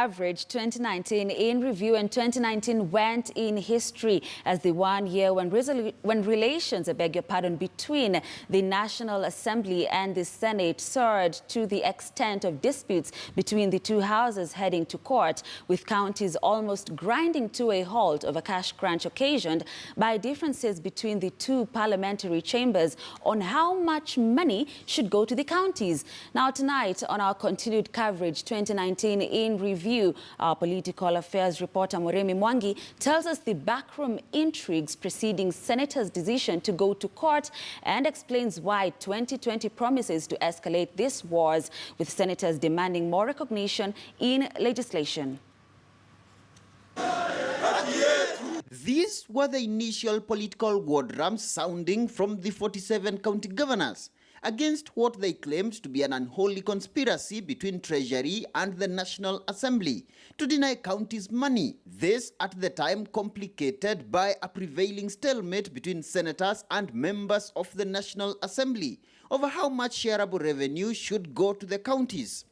coverage 2019 in review, and 2019 went in history as the 1 year when relations, between the National Assembly and the Senate soared to the extent of disputes between the two houses heading to court, with counties almost grinding to a halt over cash crunch occasioned by differences between the two parliamentary chambers on how much money should go to the counties. Now tonight on our continued coverage 2019 in review, our political affairs reporter Moremi Mwangi tells us the backroom intrigues preceding Senators' decision to go to court and explains why 2020 promises to escalate these wars, with senators demanding more recognition in legislation. These were the initial political war drums sounding from the 47 county governors against what they claimed to be an unholy conspiracy between Treasury and the National Assembly to deny counties money. This at the time complicated by a prevailing stalemate between senators and members of the National Assembly over how much shareable revenue should go to the counties.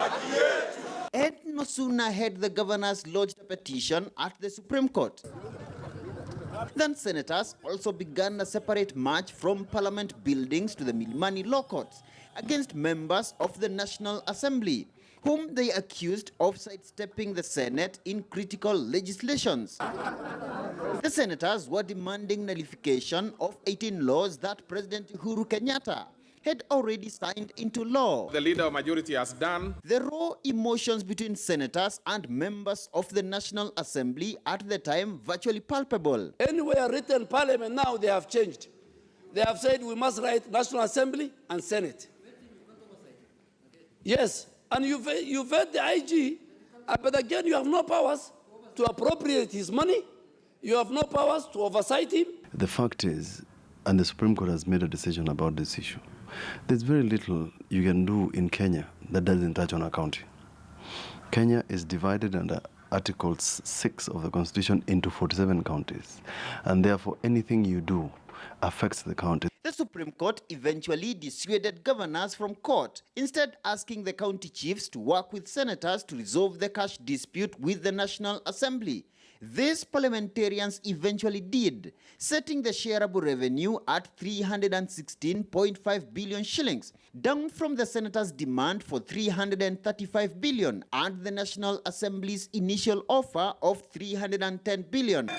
And no sooner had the governors lodged a petition at the Supreme Court then senators also began a separate march from Parliament buildings to the Milimani Law Courts against members of the National Assembly, whom they accused of sidestepping the Senate in critical legislations. The senators were demanding nullification of 18 laws that President Uhuru Kenyatta had already signed into law. The leader of majority has done. The raw emotions between senators and members of the National Assembly at the time virtually palpable. Anywhere written parliament now, they have changed. They have said we must write National Assembly and Senate. Yes, and you've heard the IG, but again you have no powers to appropriate his money. You have no powers to oversight him. The fact is, and the Supreme Court has made a decision about this issue, there's very little you can do in Kenya that doesn't touch on a county. Kenya is divided under Article 6 of the Constitution into 47 counties, and therefore anything you do affects the county. The Supreme Court eventually dissuaded governors from court, instead asking the county chiefs to work with senators to resolve the cash dispute with the National Assembly. These parliamentarians eventually did, setting the shareable revenue at 316.5 billion shillings, down from the senators' demand for 335 billion and the National Assembly's initial offer of 310 billion.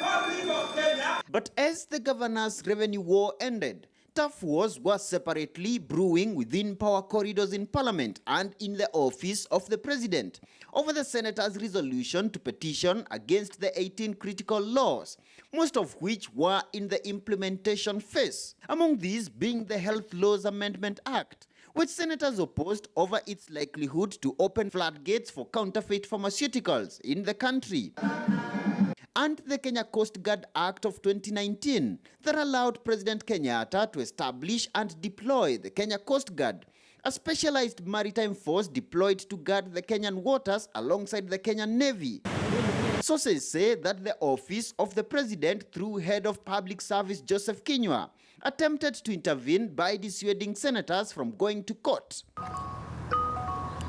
But as the governors' revenue war ended, tough wars were separately brewing within power corridors in Parliament and in the office of the President over the Senators' resolution to petition against the 18 critical laws, most of which were in the implementation phase, among these being the Health Laws Amendment Act, which senators opposed over its likelihood to open floodgates for counterfeit pharmaceuticals in the country, and the Kenya Coast Guard Act of 2019 that allowed President Kenyatta to establish and deploy the Kenya Coast Guard, a specialized maritime force deployed to guard the Kenyan waters alongside the Kenyan Navy. Sources say that the office of the President, through Head of Public Service Joseph Kinyua, attempted to intervene by dissuading senators from going to court.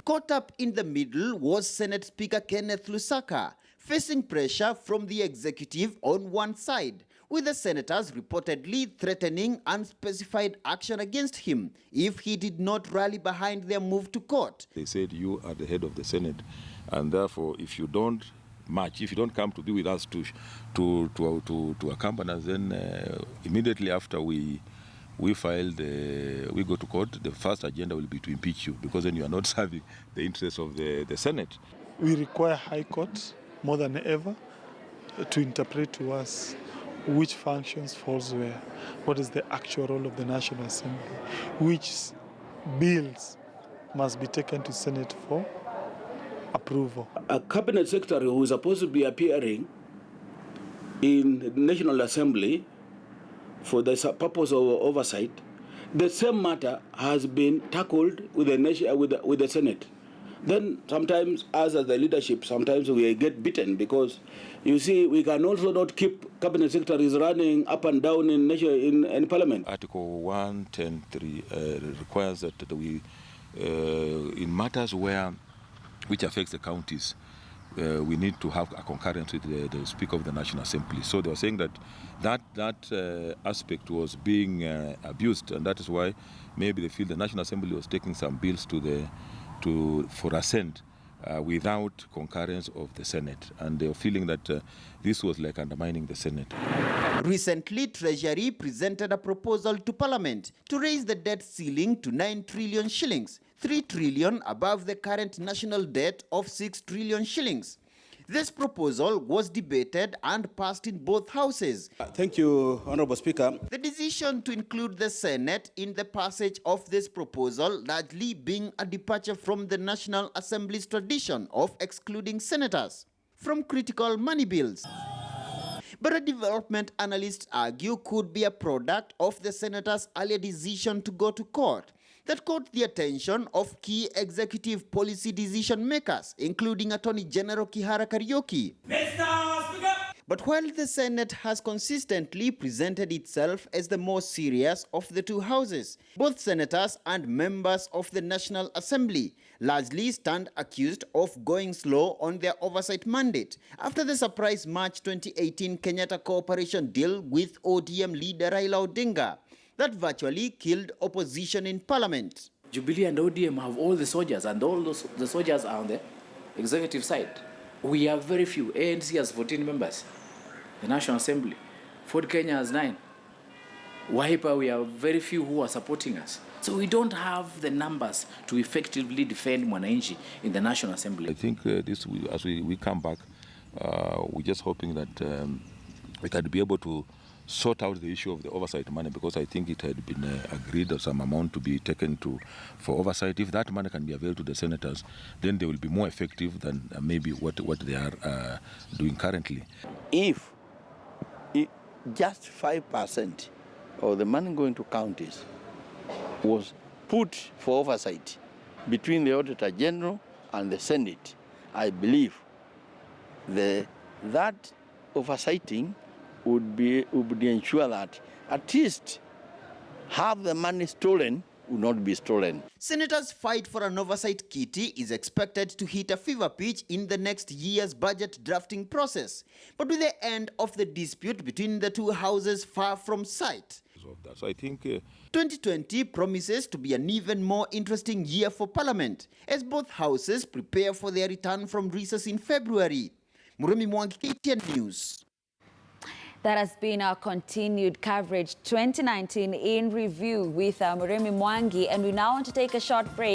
Caught up in the middle was Senate Speaker Kenneth Lusaka, facing pressure from the executive on one side, with the senators reportedly threatening unspecified action against him if he did not rally behind their move to court. They said you are the head of the Senate, and therefore if you don't march, if you don't come to be with us to accompany us, then immediately after we go to court, the first agenda will be to impeach you, because then you are not serving the interests of the Senate. We require High Court more than ever to interpret to us which functions falls where, what is the actual role of the National Assembly, which bills must be taken to Senate for approval. A cabinet secretary who is supposed to be appearing in the National Assembly for the purpose of oversight, the same matter has been tackled with the Senate. Then sometimes, as the leadership, sometimes we get beaten because, you see, we can also not keep cabinet secretaries running up and down in Parliament. Article 110(3) requires that we, in matters which affects the counties, we need to have a concurrence with the Speaker of the National Assembly. So they were saying that aspect was being abused, and that is why maybe they feel the National Assembly was taking some bills for assent without concurrence of the Senate, and they were feeling that this was like undermining the Senate. Recently, Treasury presented a proposal to Parliament to raise the debt ceiling to 9 trillion shillings, 3 trillion above the current national debt of 6 trillion shillings. This proposal was debated and passed in both houses. Thank you, Honorable Speaker. The decision to include the Senate in the passage of this proposal largely being a departure from the National Assembly's tradition of excluding senators from critical money bills. But a development analysts argue could be a product of the senators' earlier decision to go to court that caught the attention of key executive policy decision makers, including Attorney General Kihara Kariuki. But while the Senate has consistently presented itself as the more serious of the two houses, both senators and members of the National Assembly largely stand accused of going slow on their oversight mandate after the surprise March 2018 Kenyatta cooperation deal with ODM leader Raila Odinga that virtually killed opposition in Parliament. Jubilee and ODM have all the soldiers, and all the soldiers are on the executive side. We have very few. ANC has 14 members. The National Assembly. Ford Kenya has 9. Wiper, we have very few who are supporting us. So we don't have the numbers to effectively defend Mwananchi in the National Assembly. I think as we come back, we're just hoping that we can be able to sort out the issue of the oversight money, because I think it had been agreed that some amount to be taken for oversight. If that money can be availed to the senators, then they will be more effective than maybe what they are doing currently. If just 5% of the money going to counties was put for oversight between the Auditor General and the Senate, I believe that oversighting would ensure that at least half the money stolen would not be stolen. Senators' fight for an oversight kitty is expected to hit a fever pitch in the next year's budget drafting process, but with the end of the dispute between the two houses far from sight. So I think 2020 promises to be an even more interesting year for Parliament as both houses prepare for their return from recess in February. Muremi Mwangi, KTN News. That has been our continued coverage 2019 in review with Muremi Mwangi, and we now want to take a short break.